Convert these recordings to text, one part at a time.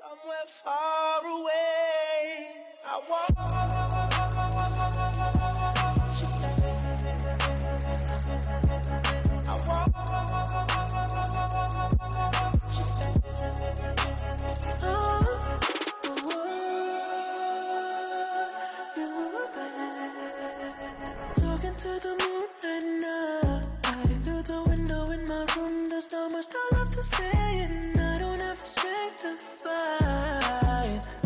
Somewhere far away, I want you talking to the moon and I through the window in my room. There's not much I love to say, and I don't have the strength to fight.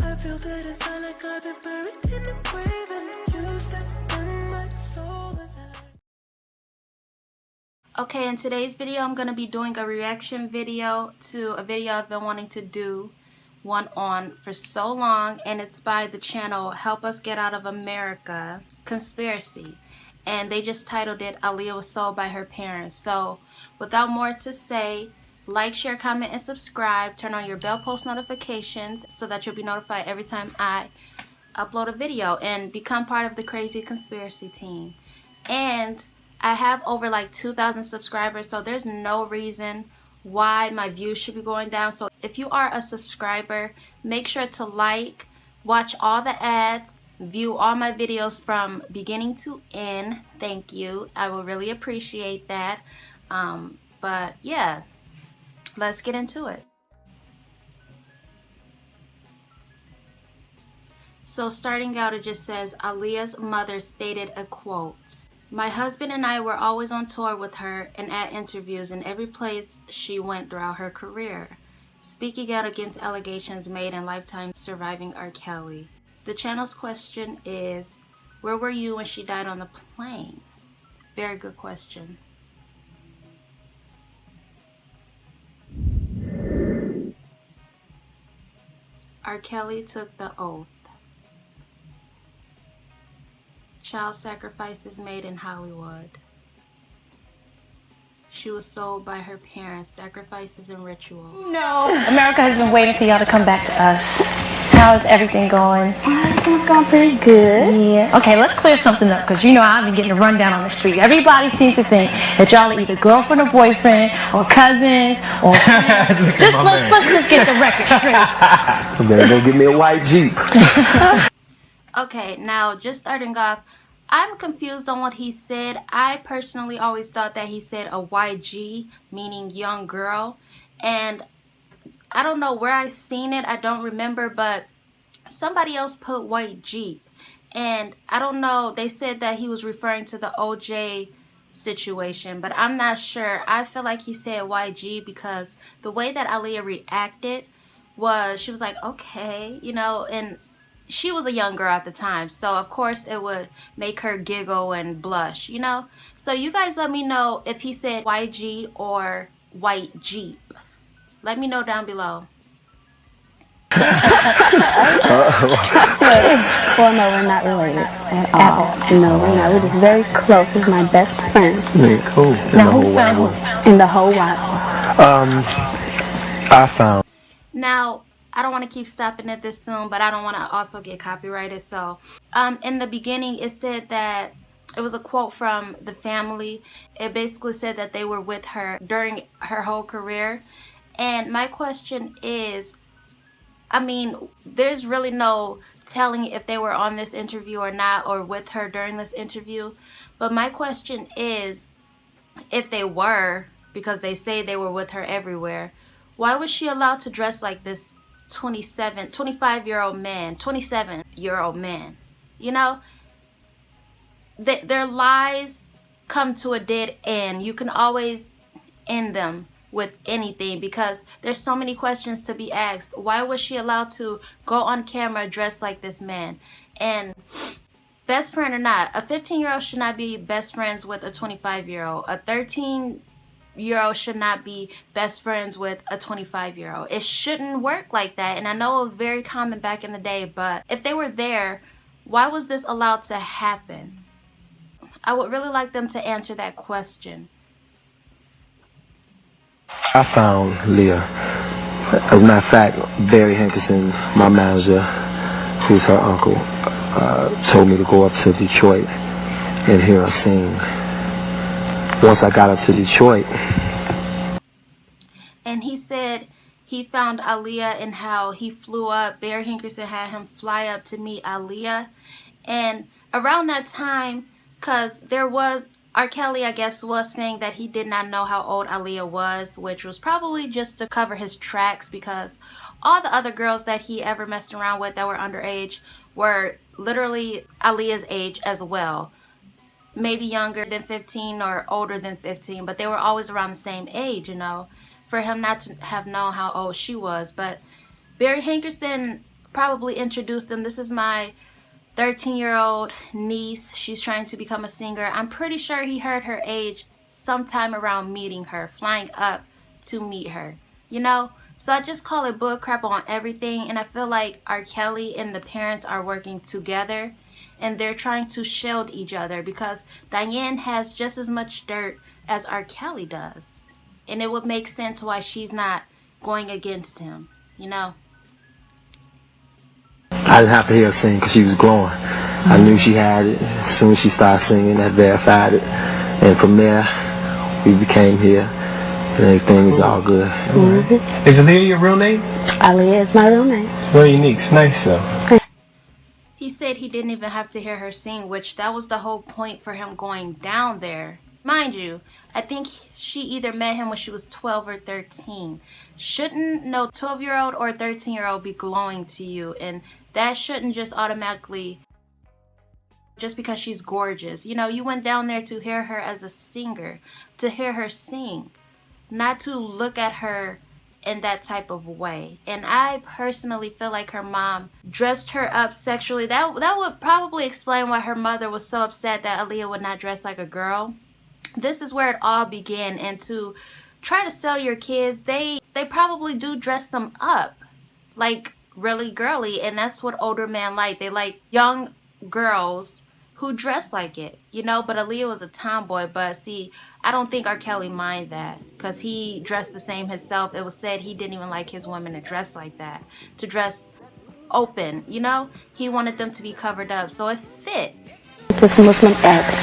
I feel that inside like I've been buried in the grave, and you stepped on my soul. Okay, in today's video, I'm going to be doing a reaction video to a video I've been wanting to do one on for so long, and it's by the channel Help Us Get Out of America, Konspiracy, and they just titled it Aaliyah Was Sold by Her Parents. So without more to say, like, share, comment, and subscribe. Turn on your bell post notifications so that you'll be notified every time I upload a video, and become part of the Krazy Konspiracy team. And I have over like 2,000 subscribers, so there's no reason why my views should be going down. So if you are a subscriber, make sure to like, watch all the ads, view all my videos from beginning to end. Thank you. I will really appreciate that. But yeah, let's get into it. So starting out, it just says, Aaliyah's mother stated a quote. My husband and I were always on tour with her and at interviews in every place she went throughout her career, speaking out against allegations made in Lifetime surviving R. Kelly. The channel's question is, where were you when she died on the plane? Very good question. R. Kelly took the oath. Child sacrifices made in Hollywood. She was sold by her parents. Sacrifices and rituals. No, America has been waiting for y'all to come back to us. How's everything going? Everything's going pretty good. Yeah. Okay, let's clear something up, because you know I've been getting a rundown on the street. Everybody seems to think that y'all are either girlfriend or boyfriend, or cousins, or let's just get the record straight. Better go get me a white Jeep. Okay, now just starting off, I'm confused on what he said. I personally always thought that he said a YG, meaning young girl, and I don't know where I seen it. I don't remember, but somebody else put white Jeep, and I don't know. They said that he was referring to the OJ situation, but I'm not sure. I feel like he said YG because the way that Aaliyah reacted was, she was like, okay, you know, and she was a young girl at the time, so of course it would make her giggle and blush, you know? So you guys let me know if he said YG or white Jeep. Let me know down below. Well, no, we're not related at all. No, we're not. We're just very close. He's my best friend. Yeah, cool. In the whole wide world. I found. Now, I don't want to keep stopping at this soon, but I don't want to also get copyrighted. So in the beginning, it said that it was a quote from the family. It basically said that they were with her during her whole career. And my question is, I mean, there's really no telling if they were on this interview or not, or with her during this interview. But my question is, if they were, because they say they were with her everywhere, why was she allowed to dress like this 25-year-old man, 27-year-old man? You know, their lies come to a dead end. You can always end them with anything, because there's so many questions to be asked. Why was she allowed to go on camera dressed like this man? And best friend or not, a 15-year-old should not be best friends with a 25-year-old. A 13-year-old should not be best friends with a 25-year-old. It shouldn't work like that. And I know it was very common back in the day, but if they were there, why was this allowed to happen? I would really like them to answer that question. I found Leah. As a matter of fact, Barry Hankerson, my manager, who's her uncle, told me to go up to Detroit and hear her sing. Once I got up to Detroit. And he said he found Aaliyah and how he flew up. Barry Hankerson had him fly up to meet Aaliyah. And around that time, because there was, R. Kelly, I guess, was saying that he did not know how old Aaliyah was, which was probably just to cover his tracks, because all the other girls that he ever messed around with that were underage were literally Aaliyah's age as well. Maybe younger than 15 or older than 15, but they were always around the same age, you know, for him not to have known how old she was. But Barry Hankerson probably introduced them. This is my 13-year-old niece. She's trying to become a singer. I'm pretty sure he heard her age sometime around meeting her, flying up to meet her, you know? So I just call it bullcrap on everything, and I feel like R. Kelly and the parents are working together, and they're trying to shield each other, because Diane has just as much dirt as R. Kelly does. And it would make sense why she's not going against him, you know? I didn't have to hear her sing because she was glowing. I knew she had it. As soon as she started singing, that verified it. And from there, we became here. And everything is all good. Mm-hmm. Is Aaliyah your real name? Aaliyah is my real name. It's very unique. It's nice, though. He said he didn't even have to hear her sing, which that was the whole point for him going down there. Mind you, I think she either met him when she was 12 or 13. Shouldn't no 12-year-old or 13-year-old be glowing to you? And that shouldn't just automatically, just because she's gorgeous. You know, you went down there to hear her as a singer, to hear her sing, not to look at her in that type of way. And I personally feel like her mom dressed her up sexually. That would probably explain why her mother was so upset that Aaliyah would not dress like a girl. This is where it all began. And to try to sell your kids, they probably do dress them up like really girly, and that's what older men like. They like young girls who dress like it, you know. But Aaliyah was a tomboy. But see, I don't think R. Kelly mind that, because he dressed the same himself. It was said he didn't even like his women to dress like that, to dress open, you know. He wanted them to be covered up, so it fit. This Muslim Arabic.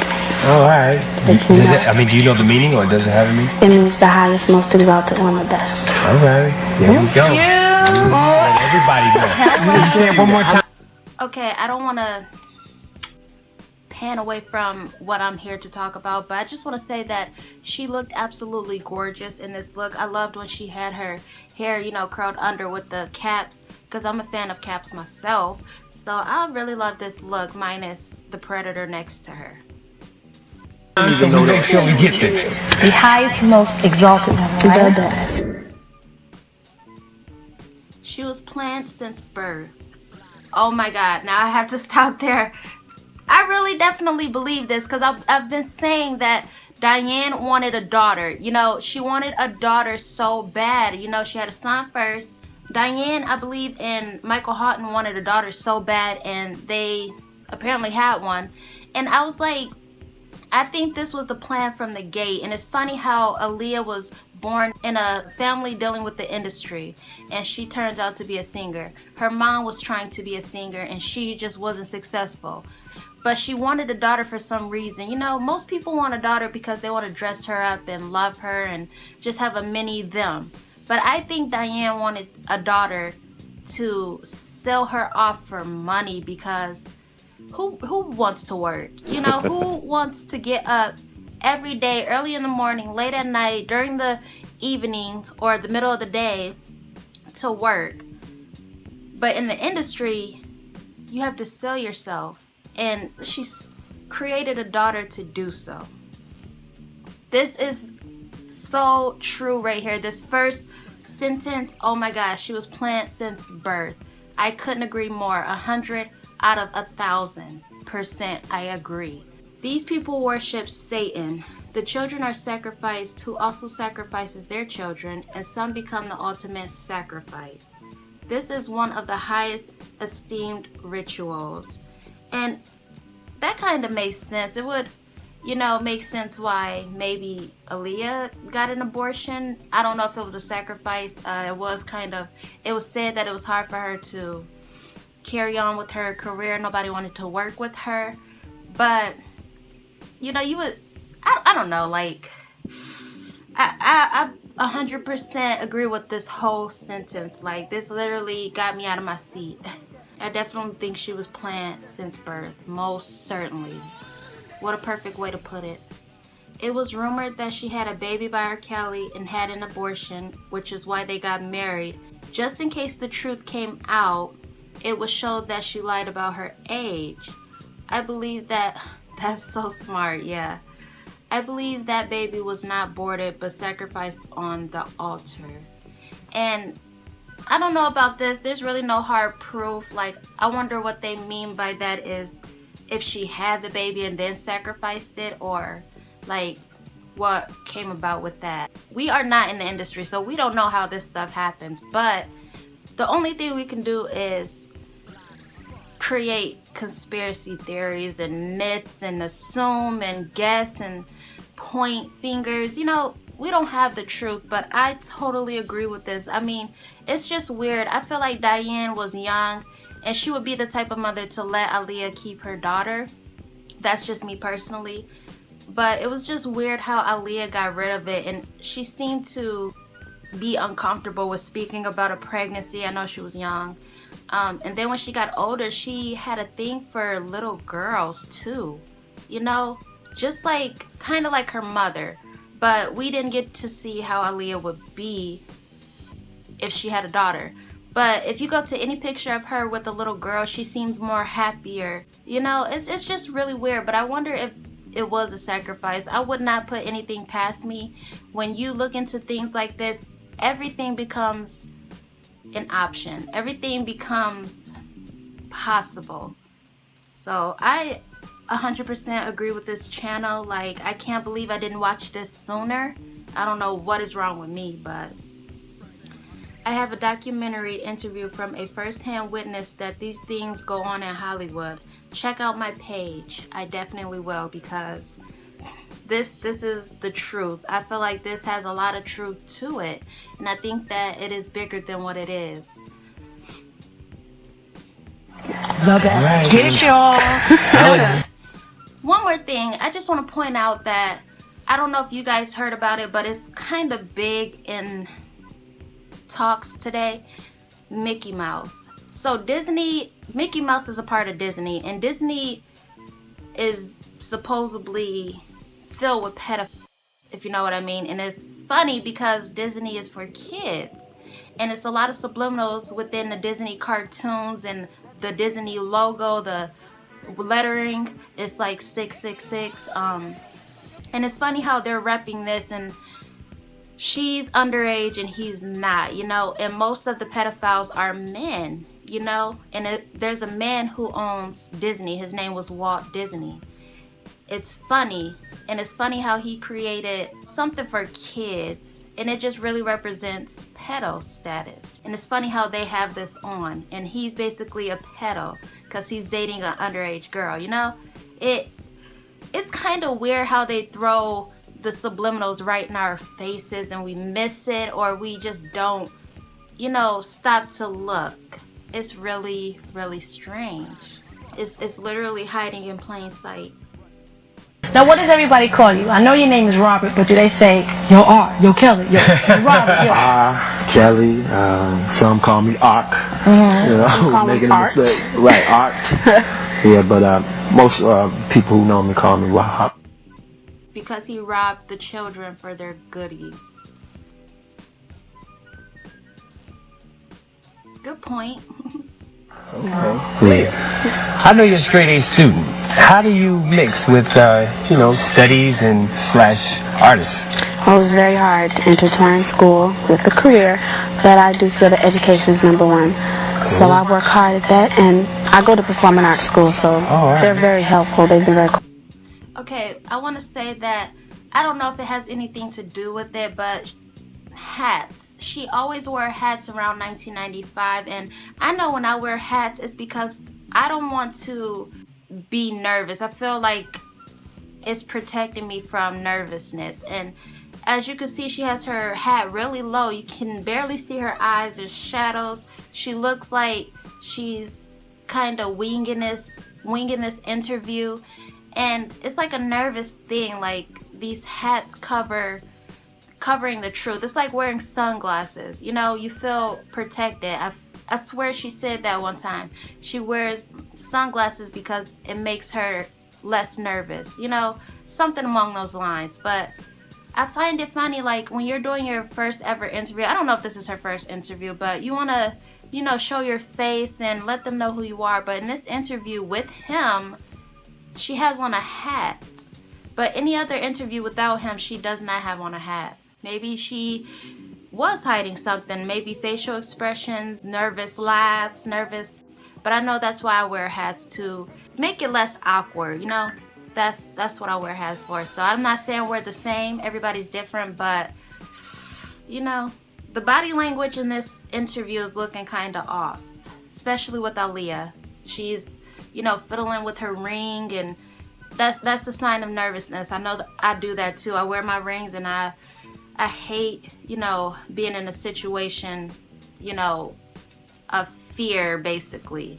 Oh, all right. Does it, I mean, do you know the meaning, or does it have a meaning? It means the highest, most exalted one, the best. All right. There we go. Let everybody know. Can you say it one more time? Okay, I don't want to pan away from what I'm here to talk about, but I just want to say that she looked absolutely gorgeous in this look. I loved when she had her hair, you know, curled under with the caps, because I'm a fan of caps myself. So I really love this look, minus the predator next to her. So we make sure we get this. The highest, most exalted one, right? The best. She was planned since birth. Oh my God, now I have to stop there. I really definitely believe this, because I've been saying that Diane wanted a daughter. You know, she wanted a daughter so bad. You know, she had a son first. Diane, I believe, and Michael Houghton wanted a daughter so bad, and they apparently had one. And I was like, I think this was the plan from the gate. And it's funny how Aaliyah was born in a family dealing with the industry, and she turns out to be a singer. Her mom was trying to be a singer, and she just wasn't successful. But she wanted a daughter for some reason. You know, most people want a daughter because they want to dress her up and love her and just have a mini them. But I think Diane wanted a daughter to sell her off for money, because who wants to work? You know, who wants to get up every day, early in the morning, late at night, during the evening, or the middle of the day to work? But in the industry, you have to sell yourself. And she's created a daughter to do so. This is so true right here. This first sentence, oh my gosh, she was planned since birth. I couldn't agree more. 100 out of 1,000% I agree. These people worship Satan. The children are sacrificed, who also sacrifices their children, and some become the ultimate sacrifice. This is one of the highest esteemed rituals. And that kind of makes sense. It would, you know, make sense why maybe Aaliyah got an abortion. I don't know if it was a sacrifice. It was said that it was hard for her to carry on with her career. Nobody wanted to work with her. But, you know, you would, I don't know, like, I'm 100% agree with this whole sentence. Like, this literally got me out of my seat. I definitely think she was planned since birth. Most certainly. What a perfect way to put it. It was rumored that she had a baby by R. Kelly and had an abortion, which is why they got married. Just in case the truth came out, it was showed that she lied about her age. I believe that... That's so smart, yeah. I believe that baby was not aborted but sacrificed on the altar. And I don't know about this. There's really no hard proof. Like, I wonder what they mean by that is if she had the baby and then sacrificed it, or like what came about with that. We are not in the industry, so we don't know how this stuff happens, but the only thing we can do is create conspiracy theories and myths and assume and guess and point fingers. You know, we don't have the truth, but I totally agree with this. I mean, it's just weird. I feel like Diane was young and she would be the type of mother to let Aaliyah keep her daughter. That's just me personally. But it was just weird how Aaliyah got rid of it, and she seemed to be uncomfortable with speaking about a pregnancy. I know she was young. And then when she got older, she had a thing for little girls too. You know, just like, kind of like her mother. But we didn't get to see how Aaliyah would be if she had a daughter. But if you go to any picture of her with a little girl, she seems more happier. You know, it's just really weird. But I wonder if it was a sacrifice. I would not put anything past me. When you look into things like this, everything becomes an option. Everything becomes possible. So I 100% agree with this channel. Like, I can't believe I didn't watch this sooner. I don't know what is wrong with me, but I have a documentary interview from a first-hand witness that these things go on in Hollywood. Check out my page. I definitely will, because this is the truth. I feel like this has a lot of truth to it, and I think that it is bigger than what it is. Love that. Right. Get it, y'all. One more thing. I just want to point out that, I don't know if you guys heard about it, but it's kind of big in talks today. Mickey Mouse. So Mickey Mouse is a part of Disney, and Disney is supposedly filled with pedophiles, if you know what I mean. And it's funny because Disney is for kids, and it's a lot of subliminals within the Disney cartoons, and the Disney logo, the lettering, it's like 666. And it's funny how they're repping this, and she's underage and he's not, you know, and most of the pedophiles are men, you know, and there's a man who owns Disney. His name was Walt Disney. It's funny, and it's funny how he created something for kids, and it just really represents pedo status. And it's funny how they have this on, and he's basically a pedo because he's dating an underage girl, you know. It's kind of weird how they throw the subliminals right in our faces and we miss it, or we just don't, you know, stop to look. It's really, really strange. It's literally hiding in plain sight. Now, what does everybody call you? I know your name is Robert, but do they say, yo Art, yo Kelly, yo Robert, yo Kelly, some call me Ark, you know, making a mistake. Right, Art. Yeah, but most people who know me call me Rob. Because he robbed the children for their goodies. Good point. Okay. Yeah. I know you're a straight A student. How do you mix with, you know, studies and / artists? Well, it was very hard to intertwine school with the career, but I do feel that education is number one. Cool. So I work hard at that, and I go to performing arts school, so they're very helpful. They've been very cool. Okay, I want to say that I don't know if it has anything to do with it, but hats. She always wore hats around 1995, and I know when I wear hats, it's because I don't want to be nervous. I feel like it's protecting me from nervousness. And as you can see, she has her hat really low. You can barely see her eyes. There's shadows. She looks like she's kind of winging this interview. And it's like a nervous thing. Like, these hats cover covering the truth. It's like wearing sunglasses. You know, you feel protected. I swear she said that one time. She wears sunglasses because it makes her less nervous. You know, something along those lines. But I find it funny, like, when you're doing your first ever interview. I don't know if this is her first interview, but you want to, you know, show your face and let them know who you are. But in this interview with him, she has on a hat. But any other interview without him, she does not have on a hat. Maybe she was hiding something. Maybe facial expressions, nervous laughs, nervous. But I know that's why I wear hats, to make it less awkward, you know? That's what I wear hats for. So I'm not saying we're the same. Everybody's different. But, you know, the body language in this interview is looking kind of off. Especially with Aaliyah. She's, you know, fiddling with her ring, and that's the sign of nervousness. I know that I do that too. I wear my rings, and I hate, you know, being in a situation, you know, of fear, basically.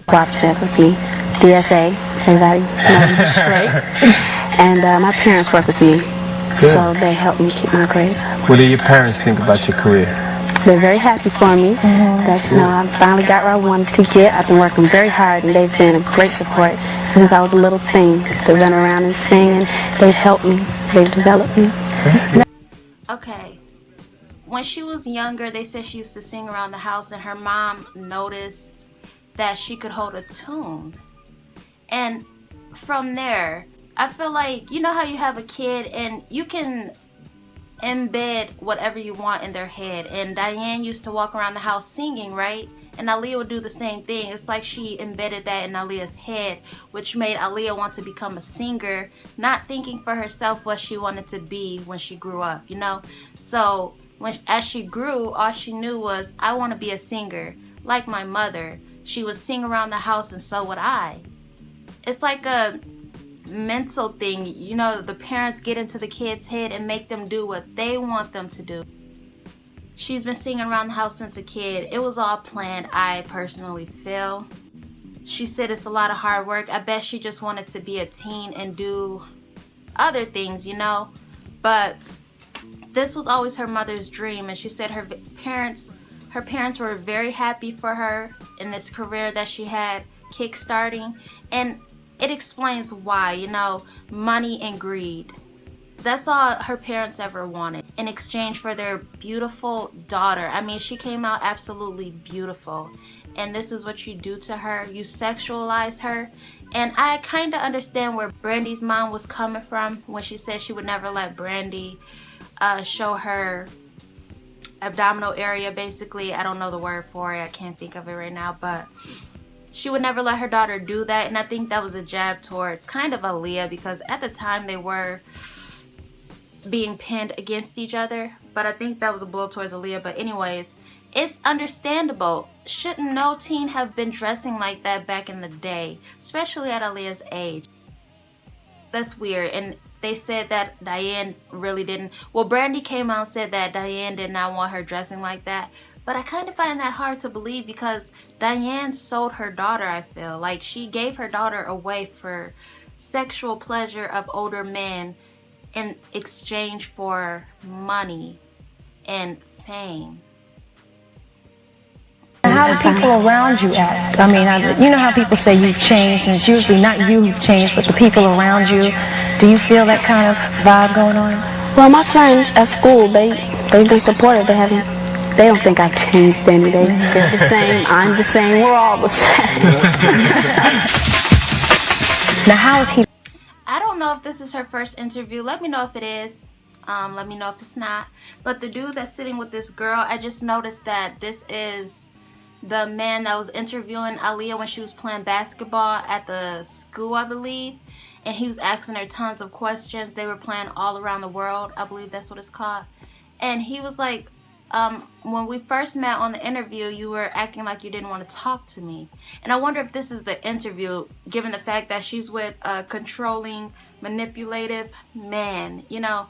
Cooperative with me, DSA, everybody knows Detroit. And my parents work with me, so they help me keep my grades up. What do your parents think about your career? They're very happy for me that, you know, I finally got where I wanted to get. I've been working very hard, and they've been a great support since I was a little thing, just to run around and sing, and they've helped me. They've developed me. Okay. When she was younger, they said she used to sing around the house, and her mom noticed that she could hold a tune. And from there, I feel like, you know how you have a kid and you can embed whatever you want in their head. And Diane used to walk around the house singing, right? And Aaliyah would do the same thing. It's like she embedded that in Aaliyah's head, which made Aaliyah want to become a singer, not thinking for herself what she wanted to be when she grew up, you know? So as she grew, all she knew was, I want to be a singer. Like my mother, she would sing around the house, and so would I. It's like a mental thing, you know, the parents get into the kid's head and make them do what they want them to do. She's been singing around the house since a kid. It was all planned, I personally feel. She said it's a lot of hard work. I bet she just wanted to be a teen and do other things, you know. But this was always her mother's dream, and she said her parents were very happy for her in this career that she had kickstarting. And it explains why, you know, money and greed. That's all her parents ever wanted in exchange for their beautiful daughter. I mean, she came out absolutely beautiful. And this is what you do to her. You sexualize her. And I kind of understand where Brandy's mom was coming from when she said she would never let Brandy show her abdominal area, basically. I don't know the word for it. I can't think of it right now. But she would never let her daughter do that. And I think that was a jab towards kind of Aaliyah, because at the time they were being pinned against each other. But I think that was a blow towards Aaliyah. But anyways, it's understandable. Shouldn't no teen have been dressing like that back in the day, especially at Aaliyah's age? That's weird. And they said that Diane really didn't. Well, Brandy came out and said that Diane did not want her dressing like that. But I kind of find that hard to believe, because Diane sold her daughter, I feel. Like, she gave her daughter away for sexual pleasure of older men in exchange for money and fame. How do people around you act? I mean, you know how people say you've changed, and it's usually not you who've changed, but the people around you. Do you feel that kind of vibe going on? Well, my friends at school, they've been supportive. They don't think I've changed any. They're the same. I'm the same. We're all the same. Now, how is he? I don't know if this is her first interview. Let me know if it is. Let me know if it's not. But the dude that's sitting with this girl, I just noticed that this is the man that was interviewing Aaliyah when she was playing basketball at the school, I believe. And he was asking her tons of questions. They were playing all around the world. I believe that's what it's called. And he was like, when we first met on the interview, you were acting like you didn't want to talk to me. And I wonder if this is the interview, given the fact that she's with a controlling, manipulative man. You know,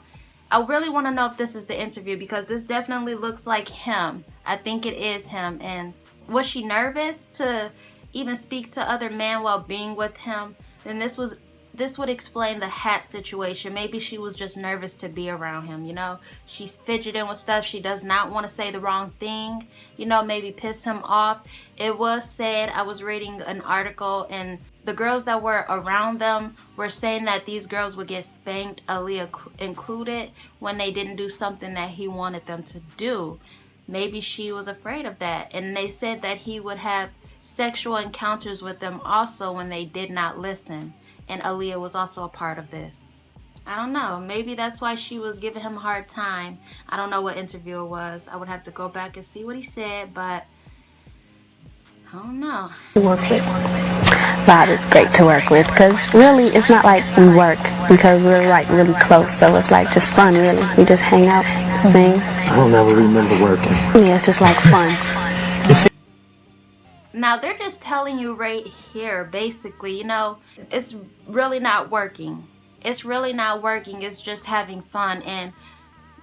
I really want to know if this is the interview, because this definitely looks like him. I think it is him. And was she nervous to even speak to other men while being with him? Then this was this would explain the hat situation. Maybe she was just nervous to be around him, you know. She's fidgeting with stuff. She does not want to say the wrong thing, you know, maybe piss him off. It was said, I was reading an article, and the girls that were around them were saying that these girls would get spanked, Aaliyah included, when they didn't do something that he wanted them to do. Maybe she was afraid of that. And they said that he would have sexual encounters with them also when they did not listen. And Aaliyah was also a part of this. I don't know. Maybe that's why she was giving him a hard time. I don't know what interview it was. I would have to go back and see what he said, but I don't know. Work with. Bob is great to work with because really it's not like we work because we're like really close, so it's like just fun really. We just hang out, sing. I don't ever remember working. Yeah, it's just like fun. Now they're just telling you right here, basically, you know, it's really not working. It's really not working. It's just having fun. And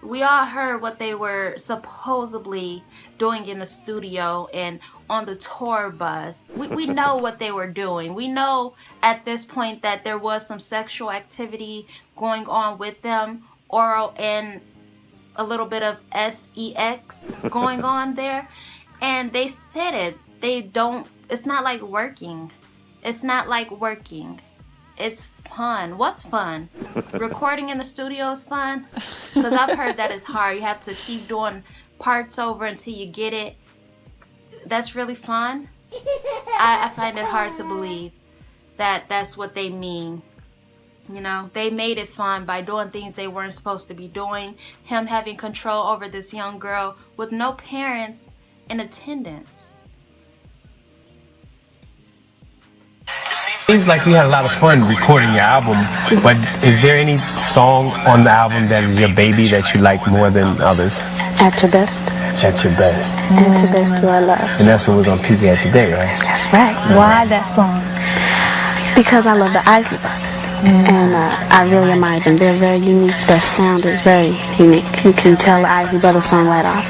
we all heard what they were supposedly doing in the studio and on the tour bus. We know what they were doing. We know at this point that there was some sexual activity going on with them, oral and a little bit of sex going on there. And they said it. It's not like working. It's not like working. It's fun. What's fun? Recording in the studio is fun? Because I've heard that is hard. You have to keep doing parts over until you get it. That's really fun. I find it hard to believe that that's what they mean. You know, they made it fun by doing things they weren't supposed to be doing. Him having control over this young girl with no parents in attendance. Seems like you had a lot of fun recording your album, but is there any song on the album that is your baby that you like more than others? At Your Best. At Your Best. At Your Best, You Are Loved. And that's what we're going to peek at today, right? That's right. Why that song? Because I love the Isley Brothers, and I really admire them. They're very unique. Their sound is very unique. You can tell the Isley Brothers song right off.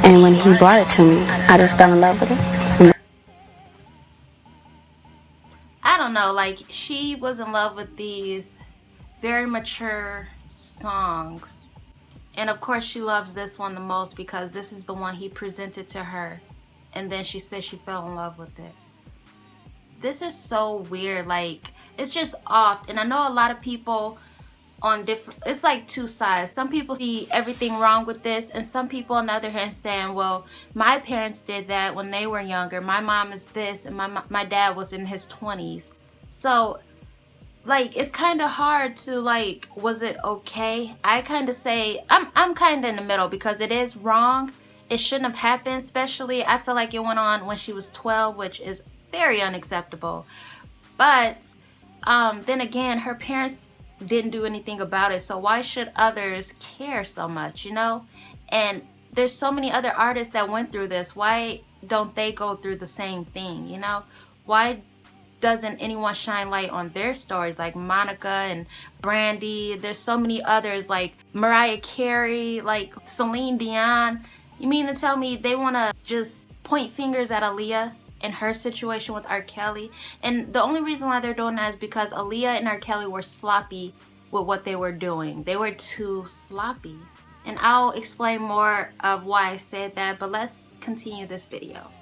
And when he brought it to me, I just fell in love with it. I don't know, like, she was in love with these very mature songs. And of course she loves this one the most because this is the one he presented to her. And then she said she fell in love with it. This is so weird. Like, it's just off. And I know a lot of people on different, it's like two sides. Some people see everything wrong with this, and some people on the other hand saying, well, my parents did that when they were younger. My mom is this, and my dad was in his 20s. So like, it's kind of hard to, like, was it okay? I kind of say I'm kind of in the middle because it is wrong. It shouldn't have happened, especially I feel like it went on when she was 12, which is very unacceptable. But then again, her parents didn't do anything about it, so why should others care so much, you know? And there's so many other artists that went through this. Why don't they go through the same thing, you know? Why doesn't anyone shine light on their stories, like Monica and Brandy? There's so many others, like Mariah Carey, like Celine Dion. You mean to tell me they want to just point fingers at Aaliyah and her situation with R. Kelly? And the only reason why they're doing that is because Aaliyah and R. Kelly were sloppy with what they were doing. They were too sloppy. And I'll explain more of why I said that, but let's continue this video.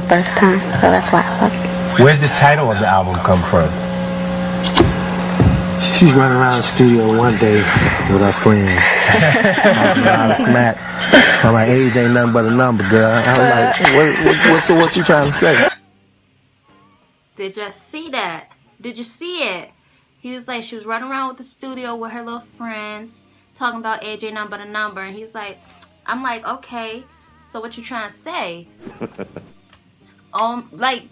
First time, so that's why I love it. Where did the title of the album come from? She's running around the studio one day with her friends, talking a lot of smack. I'm like, age ain't nothing but a number, girl. I'm like, what you trying to say? Did you see that? Did you see it? He was like, she was running around with the studio with her little friends, talking about age ain't nothing but a number. And he's like, I'm like, okay, so what you trying to say? Like,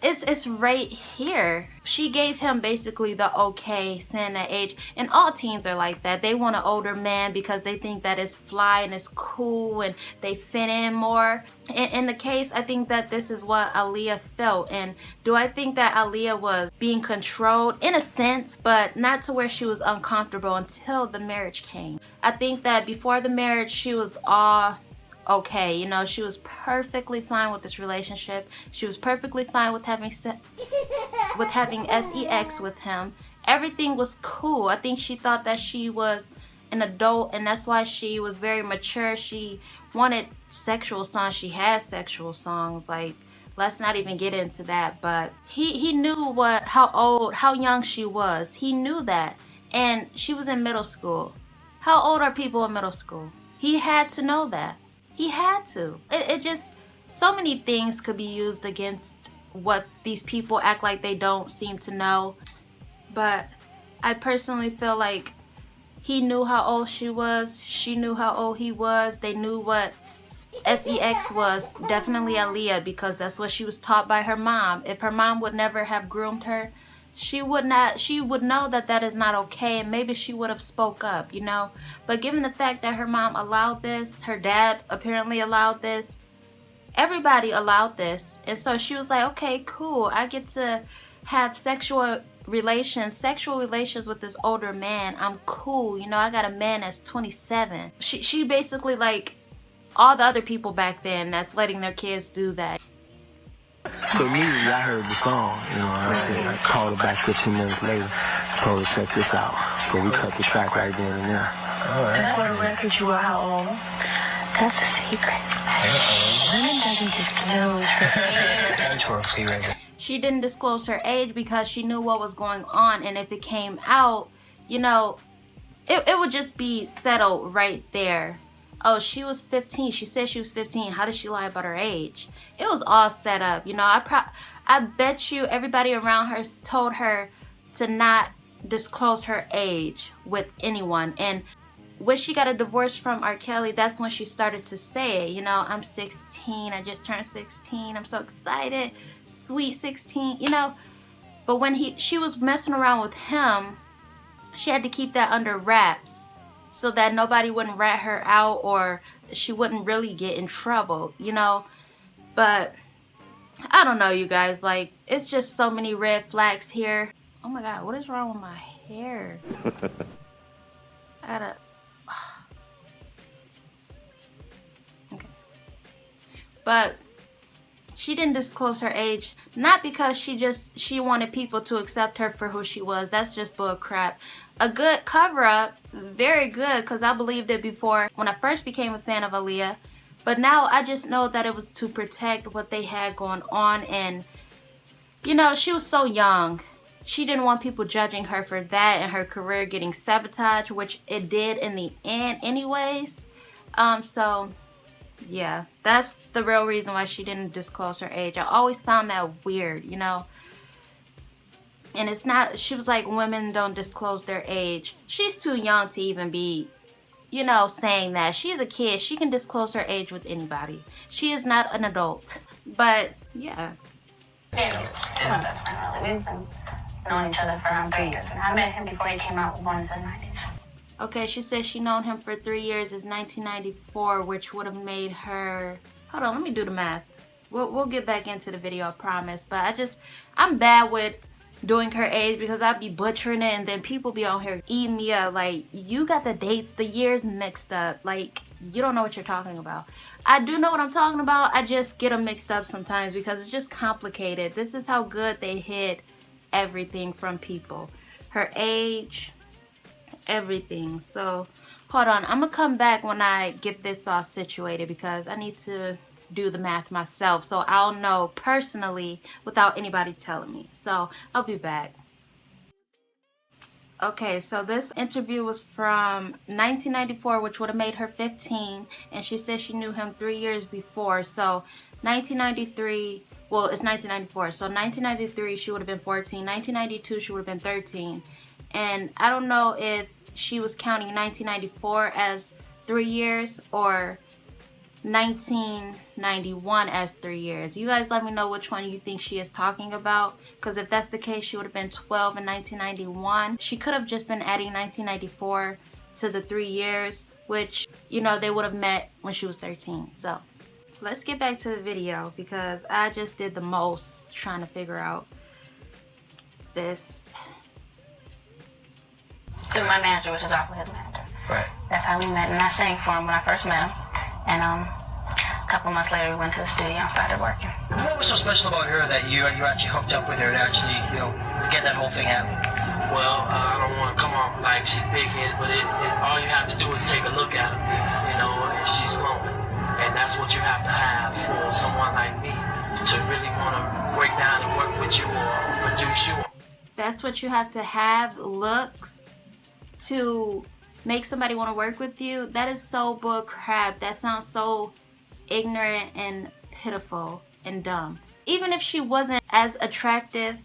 it's right here. She gave him basically the okay, saying that age, and all teens are like that. They want an older man because they think that it's fly and it's cool and they fit in more. In the case, I think that this is what Aaliyah felt. And do I think that Aaliyah was being controlled? In a sense, but not to where she was uncomfortable until the marriage came. I think that before the marriage, she was all okay, you know, she was perfectly fine with this relationship. She was perfectly fine with having sex with him, everything was cool. I think she thought that she was an adult, and that's why she was very mature. She wanted sexual songs. She had sexual songs. Like, let's not even get into that. But he knew how young she was. He knew that. And she was in middle school. How old are people in middle school? He had to know that. He had to. It just, so many things could be used against what these people act like they don't seem to know. But I personally feel like he knew how old she was. She knew how old he was. They knew what sex was. Definitely Aaliyah, because that's what she was taught by her mom. If her mom would never have groomed her, she would know that that is not okay, and maybe she would have spoke up, you know. But given the fact that her mom allowed this, her dad apparently allowed this, everybody allowed this, and so she was like, okay, cool, I get to have sexual relations with this older man. I'm cool, you know. I got a man that's 27. She basically like all the other people back then that's letting their kids do that. So immediately I heard the song, you know, I said, I called her back 15 minutes later, told her check this out. So we cut the track right then and there. And for the record, you were how old? That's a secret. Women doesn't disclose her age. She didn't disclose her age because she knew what was going on, and if it came out, you know, it would just be settled right there. Oh, she was 15. She said she was 15. How did she lie about her age? It was all set up. You know, I bet you everybody around her told her to not disclose her age with anyone. And when she got a divorce from R. Kelly, that's when she started to say it. You know, I'm 16. I just turned 16. I'm so excited. Sweet 16, you know. But when she was messing around with him, she had to keep that under wraps, so that nobody wouldn't rat her out or she wouldn't really get in trouble, you know. But I don't know, you guys, like, it's just so many red flags here. Oh my God, what is wrong with my hair? I gotta, okay. But she didn't disclose her age, not because she wanted people to accept her for who she was. That's just bull crap. A good cover-up, very good, because I believed it before when I first became a fan of Aaliyah. But now I just know that it was to protect what they had going on. And, you know, she was so young. She didn't want people judging her for that and her career getting sabotaged, which it did in the end anyways. So, yeah, that's the real reason why she didn't disclose her age. I always found that weird, you know. And it's not, she was like, women don't disclose their age. She's too young to even be, you know, saying that. She's a kid. She can disclose her age with anybody. She is not an adult. But, yeah. We've been knowing each other for around 3 years. And I met him before he came out with Born in the 90s. Okay, she says she known him for 3 years. It's 1994, which would have made her... Hold on, let me do the math. We'll get back into the video, I promise. But I'm bad with doing her age because I'd be butchering it, and then people be on here eating me up. Like, you got the dates, the years mixed up. Like, you don't know what you're talking about. I do know what I'm talking about. I just get them mixed up sometimes because it's just complicated. This is how good they hid everything from people. Her age, everything. So, hold on. I'm gonna come back when I get this all situated because I need to do the math myself, so I'll know personally without anybody telling me. So I'll be back. Okay, so this interview was from 1994, which would have made her 15, and she said she knew him 3 years before. So 1993, well, it's 1994, so 1993 she would have been 14, 1992 she would have been 13, and I don't know if she was counting 1994 as 3 years or 1991 as 3 years. You guys let me know which one you think she is talking about, because if that's the case, she would have been 12 in 1991. She could have just been adding 1994 to the 3 years, which, you know, they would have met when she was 13. So let's get back to the video because I just did the most trying to figure out this. Through my manager, which is also his manager. Right. That's how we met, and I sang for him when I first met him. And a couple months later, we went to the studio and started working. What was so special about her that you actually hooked up with her to actually, you know, get that whole thing happening? well, I don't want to come off like she's big-headed, but all you have to do is take a look at her, you know, and she's glowing. And that's what you have to have for someone like me to really want to break down and work with you or produce you. That's what you have to have, looks, to make somebody want to work with you. That is so bull crap. That sounds so ignorant and pitiful and dumb. Even if she wasn't as attractive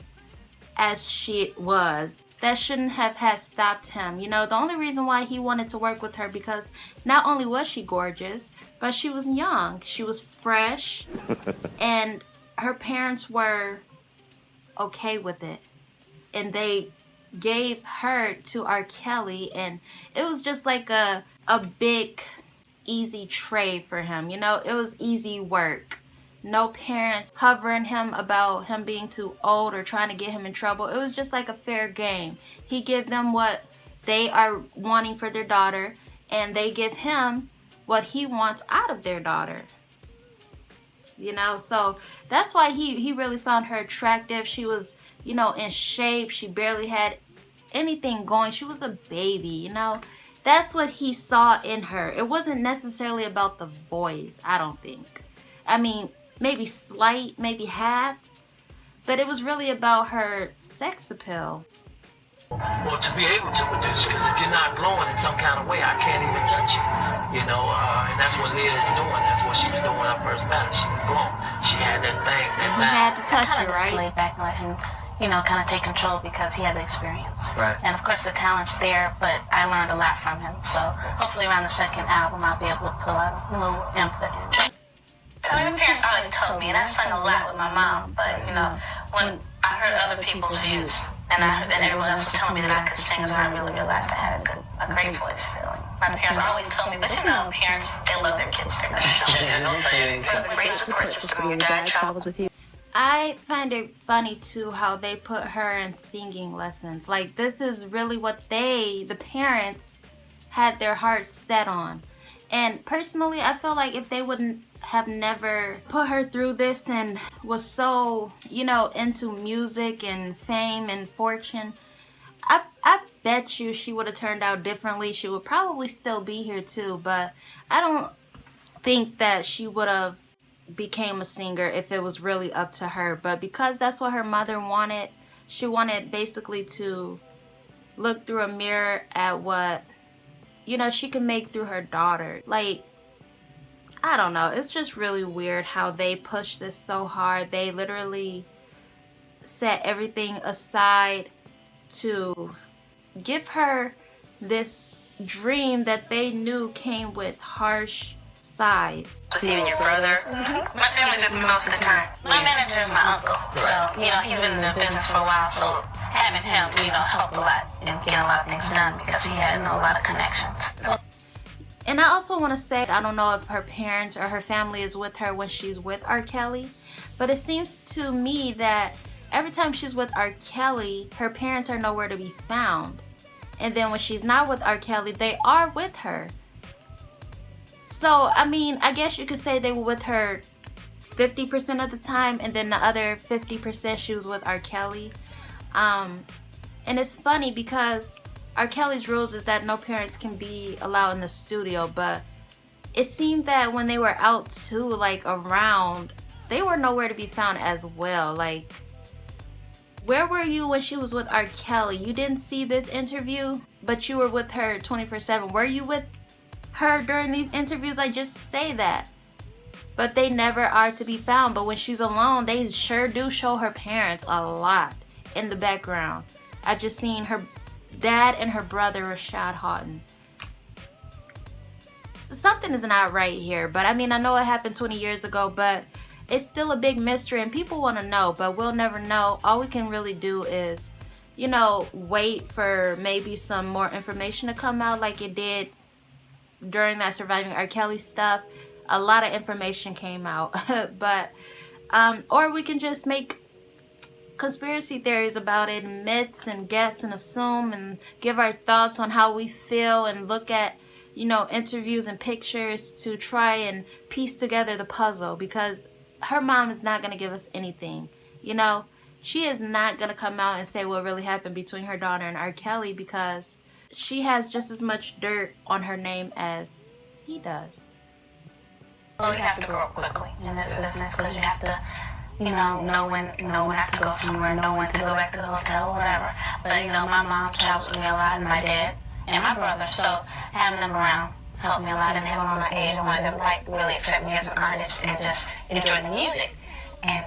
as she was, that shouldn't have stopped him. You know, the only reason why he wanted to work with her, because not only was she gorgeous, but she was young, she was fresh, and her parents were okay with it. And they gave her to R. Kelly, and it was just like a big easy trade for him. You know, it was easy work. No parents hovering him about him being too old or trying to get him in trouble. It was just like a fair game. He give them what they are wanting for their daughter, and they give him what he wants out of their daughter. You know, so that's why he really found her attractive. She was, you know, in shape. She barely had anything going. She was a baby, you know. That's what he saw in her. It wasn't necessarily about the voice, I don't think. I mean, maybe slight, maybe half, but it was really about her sex appeal. Well, to be able to produce, because if you're not glowing in some kind of way, I can't even touch you. You know, and that's what Leah is doing. That's what she was doing when I first met her. She was glowing. She had that thing, that He had to touch her, Just right? lay back and let him, you know, kind of take control because he had the experience. Right. And of course the talent's there, but I learned a lot from him. So hopefully around the second album I'll be able to pull out a little input. My parents always told me, and I sung a lot with my mom, but you know, when I heard other people's views, and everyone else was telling me that I could sing, is when I really realized I had a great voice. My parents always told me, but you know, parents, they love their kids. They're going to tell you. Don't tell you. It's a great support system. Your dad travels with you. I find it funny too how they put her in singing lessons. Like, this is really what the parents, had their hearts set on. And personally, I feel like if they wouldn't have never put her through this and was so, you know, into music and fame and fortune, I bet you she would have turned out differently. She would probably still be here too, but I don't think that she would have became a singer if it was really up to her. But because that's what her mother wanted, she wanted basically to look through a mirror at what, you know, she could make through her daughter. Like, I don't know, it's just really weird how they push this so hard. They literally set everything aside to give her this dream that they knew came with harsh sides. With you and your brother. My family's with me most of the time. My manager is my uncle, so, you know, he's been in the business for a while, so having him, you know, helped a lot in getting a lot of things done because he had, you know, a lot of connections. And I also want to say, I don't know if her parents or her family is with her when she's with R. Kelly, but it seems to me that every time she's with R. Kelly, her parents are nowhere to be found. And then when she's not with R. Kelly, they are with her. So, I mean, I guess you could say they were with her 50% of the time, and then the other 50% she was with R. Kelly. And it's funny because R. Kelly's rules is that no parents can be allowed in the studio, but it seemed that when they were out too, like around, they were nowhere to be found as well. Like, where were you when she was with R. Kelly? You didn't see this interview, but you were with her 24/7. Were you with her during these interviews? I just say that. But they never are to be found. But when she's alone, they sure do show her parents a lot in the background. I just seen her dad and her brother, Rashad Houghton. Something is not right here. But I mean, I know it happened 20 years ago, but it's still a big mystery and people want to know, but we'll never know. All we can really do is, you know, wait for maybe some more information to come out like it did during that Surviving R. Kelly stuff. A lot of information came out. But, or we can just make conspiracy theories about it, and myths and guess and assume and give our thoughts on how we feel and look at, you know, interviews and pictures to try and piece together the puzzle, because her mom is not going to give us anything. You know, she is not going to come out and say what really happened between her daughter and R. Kelly, because she has just as much dirt on her name as he does. Well, you have to grow up quickly in this business, because you have to, know when not to go somewhere, know when to go back to the hotel, whatever. But, my mom travels with me a lot, and my dad, and my brother, so having them around helped me a lot, and having them on my age, I wanted them to really accept me as an artist and just enjoy the music. And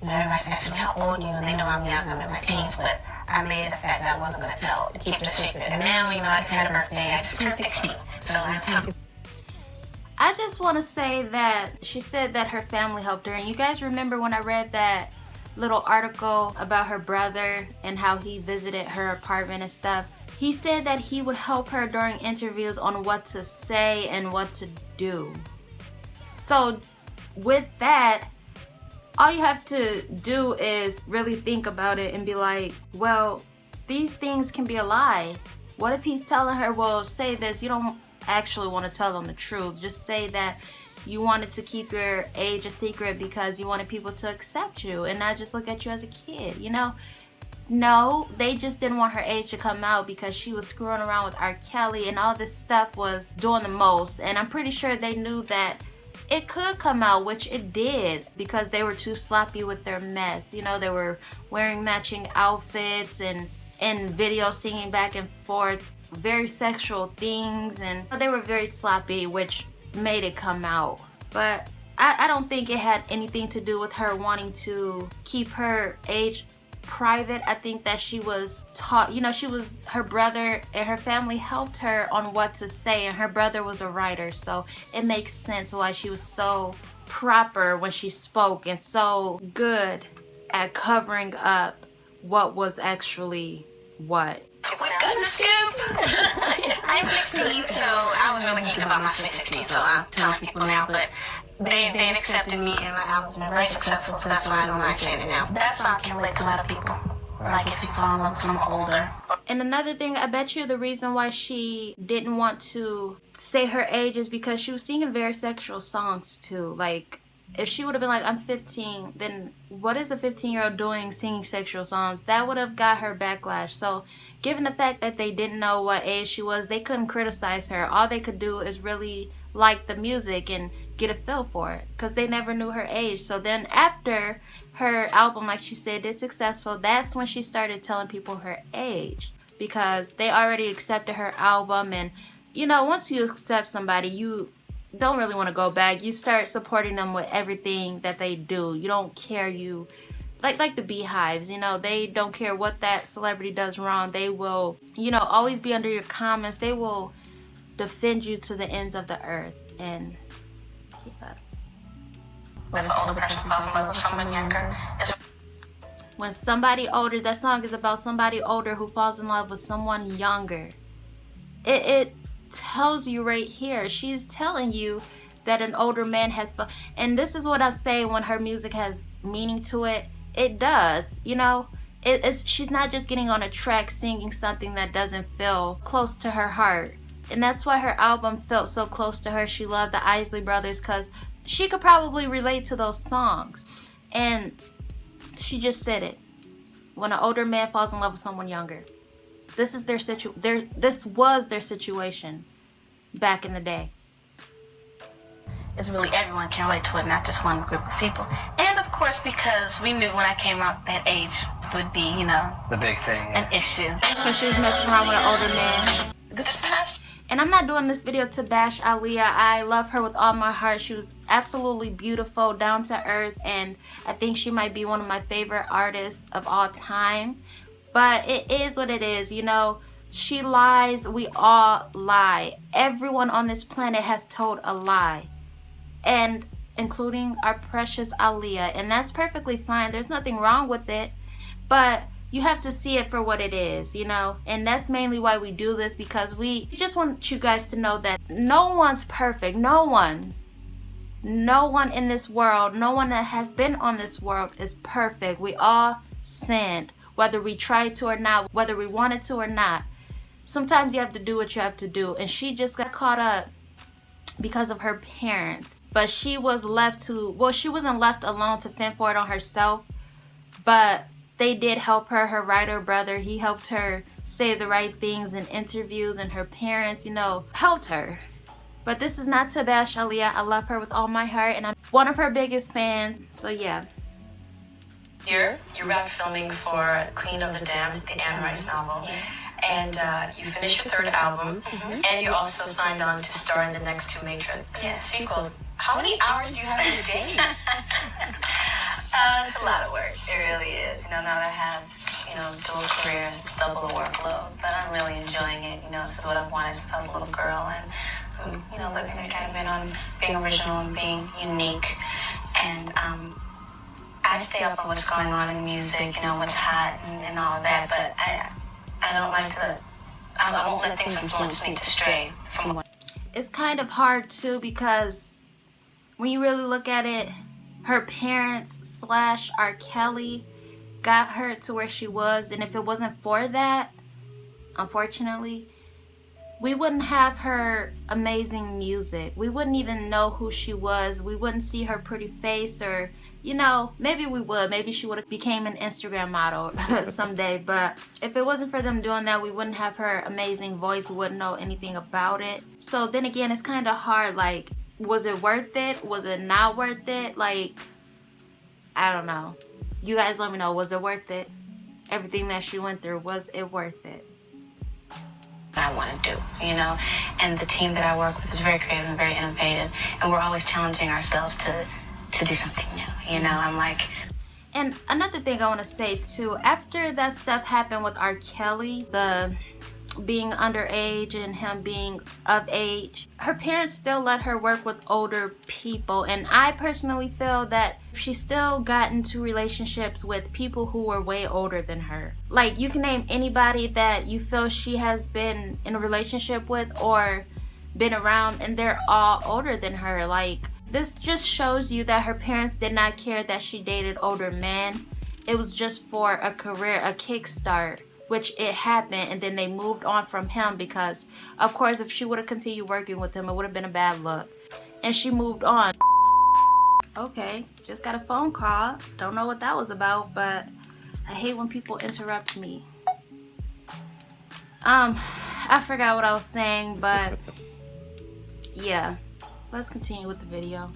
everybody's asking me, how old are you? And they know I'm young, I'm in my teens, but I made it the fact that I wasn't going to keep it a secret. And now, I just had a birthday, I just turned 16, so I'm happy. I just want to say that she said that her family helped her, and you guys remember when I read that little article about her brother and how he visited her apartment and stuff? He said that he would help her during interviews on what to say and what to do. So with that, all you have to do is really think about it and be like, well, these things can be a lie. What if he's telling her, well, say this, you don't actually want to tell them the truth. Just say that you wanted to keep your age a secret because you wanted people to accept you and not just look at you as a kid, No, they just didn't want her age to come out because she was screwing around with R. Kelly and all this stuff was doing the most. And I'm pretty sure they knew that it could come out, which it did, because they were too sloppy with their mess. They were wearing matching outfits and video singing back and forth, very sexual things, and they were very sloppy, which made it come out. But I don't think it had anything to do with her wanting to keep her age private. I think that she was taught, her brother and her family helped her on what to say, and her brother was a writer, so it makes sense why she was so proper when she spoke and so good at covering up what was actually what. We got the scoop! I'm 16, so I was really geeked about my sweet 16, so I'm telling people now, but they've accepted me and my album's been very successful, so that's why I don't mind saying it now. That song can relate to a lot of people, like if you fall in love with someone older. And another thing, I bet you the reason why she didn't want to say her age is because she was singing very sexual songs too. Like, if she would have been like, I'm 15, then what is a 15-year-old doing singing sexual songs? That would have got her backlash. So given the fact that they didn't know what age she was, they couldn't criticize her. All they could do is really like the music and get a feel for it, because they never knew her age. So then after her album, like she said, did successful, that's when she started telling people her age, because they already accepted her album. And once you accept somebody, you don't really want to go back. You start supporting them with everything that they do. You don't care. You like the Beehives, they don't care what that celebrity does wrong. They will, always be under your comments. They will defend you to the ends of the earth. And yeah. When an older person falls in love with someone younger, when somebody older, that song is about somebody older who falls in love with someone younger. It tells you right here. She's telling you that an older man has and this is what I say when her music has meaning to it. It does, she's not just getting on a track singing something that doesn't feel close to her heart. And that's why her album felt so close to her. She loved the Isley Brothers because she could probably relate to those songs. And she just said it. When an older man falls in love with someone younger. This is this was their situation back in the day. It's really everyone can relate to it, not just one group of people. And of course, because we knew when I came out that age would be, the big thing, an issue. So she was messing around with an older man. This past. And I'm not doing this video to bash Aaliyah. I love her with all my heart. She was absolutely beautiful, down to earth, and I think she might be one of my favorite artists of all time. But it is what it is, She lies, we all lie. Everyone on this planet has told a lie. And including our precious Aaliyah. And that's perfectly fine. There's nothing wrong with it. But you have to see it for what it is, And that's mainly why we do this, because we just want you guys to know that no one's perfect. No one in this world, no one that has been on this world is perfect. We all sinned. Whether we tried to or not, whether we wanted to or not. Sometimes you have to do what you have to do. And she just got caught up because of her parents. But she was left she wasn't left alone to fend for it on herself. But they did help her. Her writer brother, he helped her say the right things in interviews, and her parents, you know, helped her. But this is not to bash Aaliyah. I love her with all my heart, and I'm one of her biggest fans. So yeah. You're wrapped filming for Queen of the Damned, the Anne Rice novel, and you finished your third album, and you also signed on to star in the next two Matrix sequels. How many hours do you have in a day? It's a lot of work. It really is. You know, now that I have, you know, dual career, it's double the workload, but I'm really enjoying it. You know, this is what I've wanted since I was a little girl, and you know, living a kind of bit on being original and being unique, and I stay up on what's going on in music, you know, what's hot and all of that, but I don't like to, I won't let things influence me to stray from what. It's kind of hard too, because when you really look at it, her parents / R. Kelly got her to where she was, and if it wasn't for that, unfortunately, we wouldn't have her amazing music. We wouldn't even know who she was. We wouldn't see her pretty face, or, you know, maybe we would. Maybe she would have became an Instagram model someday. But if it wasn't for them doing that, we wouldn't have her amazing voice. We wouldn't know anything about it. So then again, it's kind of hard. Like, was it worth it? Was it not worth it? Like, I don't know. You guys let me know. Was it worth it? Everything that she went through, was it worth it? I want to do, you know, and the team that I work with is very creative and very innovative, and we're always challenging ourselves to do something new, you know. I'm like, and another thing I want to say too, after that stuff happened with R. Kelly, the being underage and him being of age, her parents still let her work with older people, and I personally feel that she still got into relationships with people who were way older than her. Like, you can name anybody that you feel she has been in a relationship with or been around, and they're all older than her. Like, this just shows you that her parents did not care that she dated older men. It was just for a career, a kickstart, which it happened, and then they moved on from him because, of course, if she would have continued working with him, it would have been a bad look. And she moved on. Okay, just got a phone call. Don't know what that was about, but I hate when people interrupt me. I forgot what I was saying, but yeah, let's continue with the video.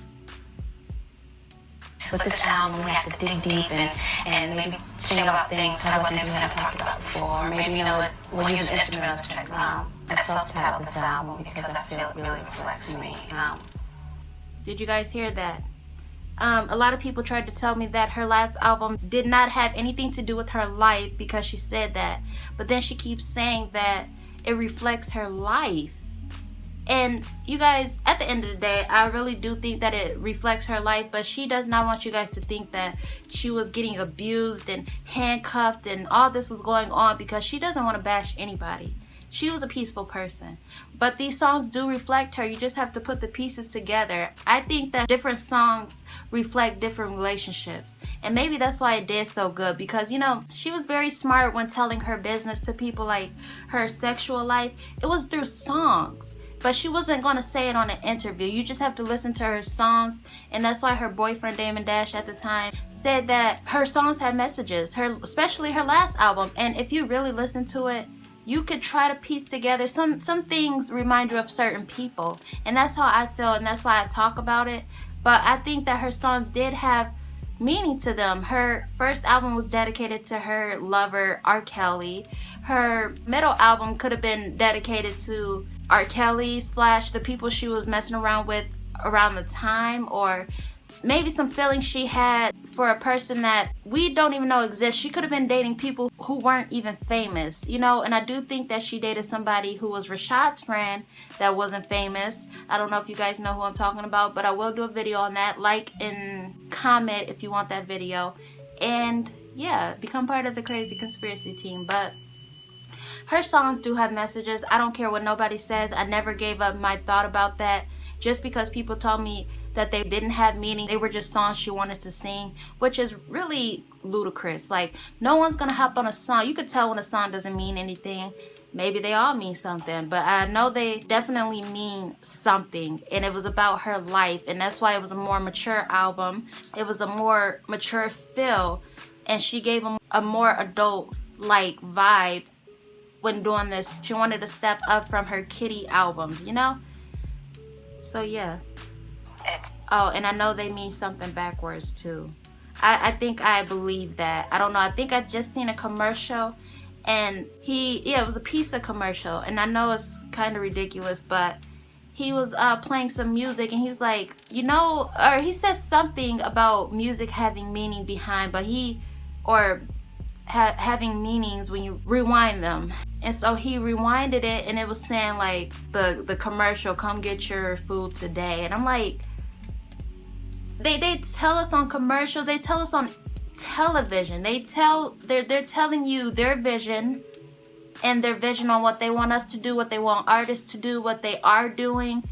With this album, we have to dig deep and maybe sing about things, talk about things we haven't talked about before. Maybe, you know, we'll use instruments. I self-titled this album because I feel it really reflects me. Did you guys hear that? A lot of people tried to tell me that her last album did not have anything to do with her life because she said that. But then she keeps saying that it reflects her life. And you guys, at the end of the day, I really do think that it reflects her life, but she does not want you guys to think that she was getting abused and handcuffed and all this was going on, because she doesn't want to bash anybody. She was a peaceful person. But these songs do reflect her. You just have to put the pieces together. I think that different songs reflect different relationships. And maybe that's why it did so good, because, you know, she was very smart when telling her business to people, like her sexual life. It was through songs. But she wasn't going to say it on an interview. You just have to listen to her songs. And that's why her boyfriend, Damon Dash, at the time, said that her songs had messages, especially her last album. And if you really listen to it, you could try to piece together some things remind you of certain people. And that's how I feel, and that's why I talk about it. But I think that her songs did have meaning to them. Her first album was dedicated to her lover, R. Kelly. Her middle album could have been dedicated to R. Kelly / the people she was messing around with around the time, or maybe some feelings she had for a person that we don't even know exists. She could have been dating people who weren't even famous, you know. And I do think that she dated somebody who was Rashad's friend that wasn't famous. I don't know if you guys know who I'm talking about, but I will do a video on that. Like and comment if you want that video. And yeah, become part of the Krazy Conspiracy team. But her songs do have messages. I don't care what nobody says. I never gave up my thought about that. Just because people told me that they didn't have meaning, they were just songs she wanted to sing, which is really ludicrous. Like, no one's gonna hop on a song. You could tell when a song doesn't mean anything. Maybe they all mean something, but I know they definitely mean something. And it was about her life, and that's why it was a more mature album. It was a more mature feel. and she gave him a more adult-like vibe when doing this. She wanted to step up from her kiddie albums, you know? So yeah. Oh, and I know they mean something backwards too. I think I believe that. I don't know. I think I just seen a commercial, and it was a pizza commercial, and I know it's kind of ridiculous, but he was playing some music, and he was like, you know, or he said something about music having meaning behind, but having meanings when you rewind them. And so he rewinded it, and it was saying like the commercial, come get your food today. And I'm like, they tell us on commercials, they tell us on television, they're telling you their vision, and their vision on what they want us to do, what they want artists to do, what they are doing.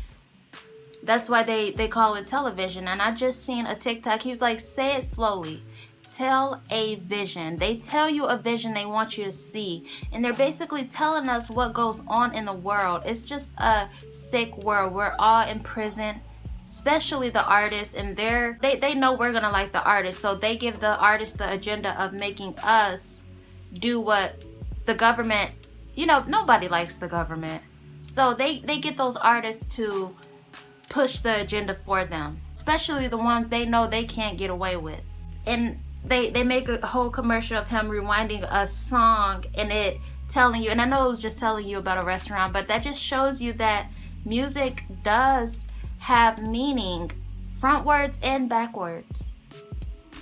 That's why they call it television. And I just seen a TikTok, he was like, say it slowly. Tell a vision. They tell you a vision they want you to see, and they're basically telling us what goes on in the world. It's just a sick world. We're all in prison, especially the artists, and they know we're gonna like the artists, so they give the artists the agenda of making us do what the government, you know, nobody likes the government, so they get those artists to push the agenda for them, especially the ones they know they can't get away with. And they make a whole commercial of him rewinding a song, and it telling you, and I know it was just telling you about a restaurant, but that just shows you that music does have meaning, frontwards and backwards,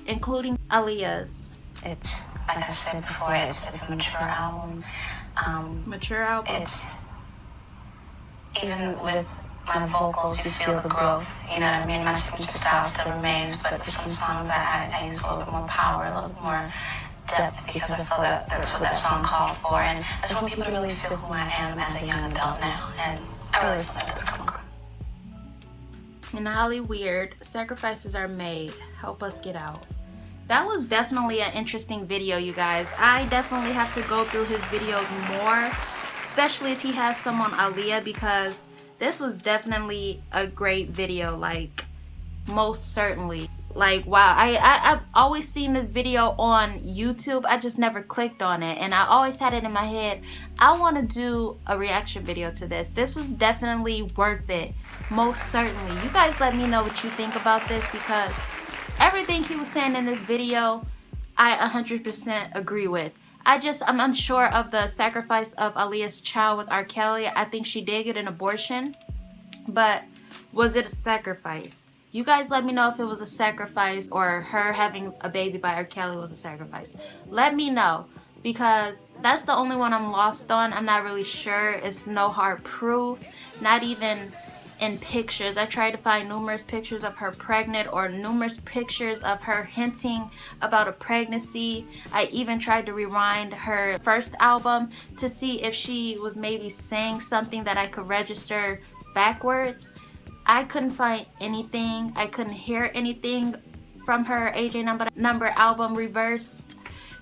including Aaliyahs. It's, like I said before, it's a mature album. Mature album. It's, even with my vocals, you feel the growth, you know what I mean? My signature style still remains, but there's some songs that I use a little bit more power, a little bit more depth, because I feel that that's what that song called for, and I just want people to really feel who I am as a young adult now, and I really feel like that's coming across. In Holly Weird, sacrifices are made. Help us get out. That was definitely an interesting video, you guys. I definitely have to go through his videos more, especially if he has some on Aaliyah, because this was definitely a great video, like, most certainly. Like, wow, I've always seen this video on YouTube. I just never clicked on it, and I always had it in my head, I want to do a reaction video to this. This was definitely worth it, most certainly. You guys let me know what you think about this, because everything he was saying in this video, I 100% agree with. I'm unsure of the sacrifice of Aaliyah's child with R. Kelly. I think she did get an abortion, but was it a sacrifice? You guys let me know if it was a sacrifice, or her having a baby by R. Kelly was a sacrifice. Let me know, because that's the only one I'm lost on. I'm not really sure. It's no hard proof, not even in pictures. I tried to find numerous pictures of her pregnant, or numerous pictures of her hinting about a pregnancy. I even tried to rewind her first album to see if she was maybe saying something that I could register backwards. I couldn't find anything. I couldn't hear anything from her AJ number album reversed.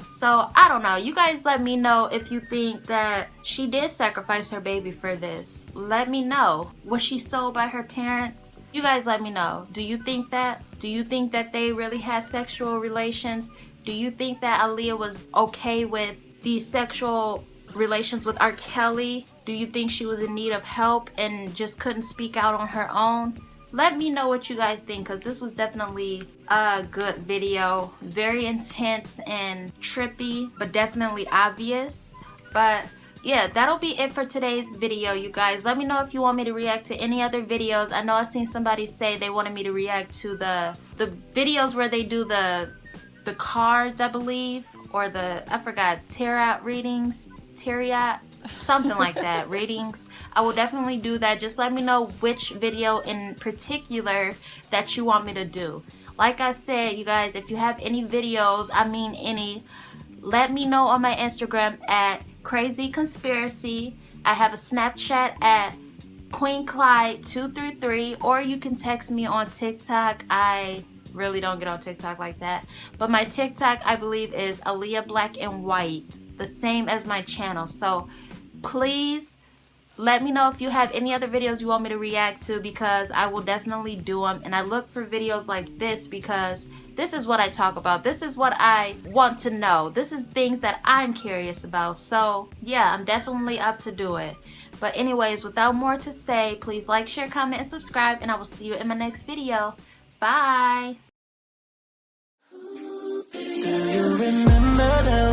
So I don't know. You guys let me know if you think that she did sacrifice her baby for this. Let me know. Was she sold by her parents? You guys let me know. Do you think that? Do you think that they really had sexual relations? Do you think that Aaliyah was okay with these sexual relations with R. Kelly? Do you think she was in need of help and just couldn't speak out on her own? Let me know what you guys think, because this was definitely a good video. Very intense and trippy, but definitely obvious. But yeah, that'll be it for today's video, you guys. Let me know if you want me to react to any other videos. I know I seen somebody say they wanted me to react to the videos where they do the cards, I believe, or I forgot, tarot readings, something like that, readings. I will definitely do that. Just let me know which video in particular that you want me to do. Like I said, you guys, if you have any videos, I mean any, let me know on my Instagram at Krazy Konspiracy. I have a Snapchat at Queen Clyde 233, or you can text me on TikTok. I really don't get on TikTok like that, but my TikTok, I believe, is Aaliyah Black and White, the same as my channel. So please Let me know if you have any other videos you want me to react to, because I will definitely do them. And I look for videos like this because this is what I talk about. This is what I want to know. This is things that I'm curious about. So yeah, I'm definitely up to do it. But anyways, without more to say, please like, share, comment, and subscribe. And I will see you in my next video. Bye. Do you remember the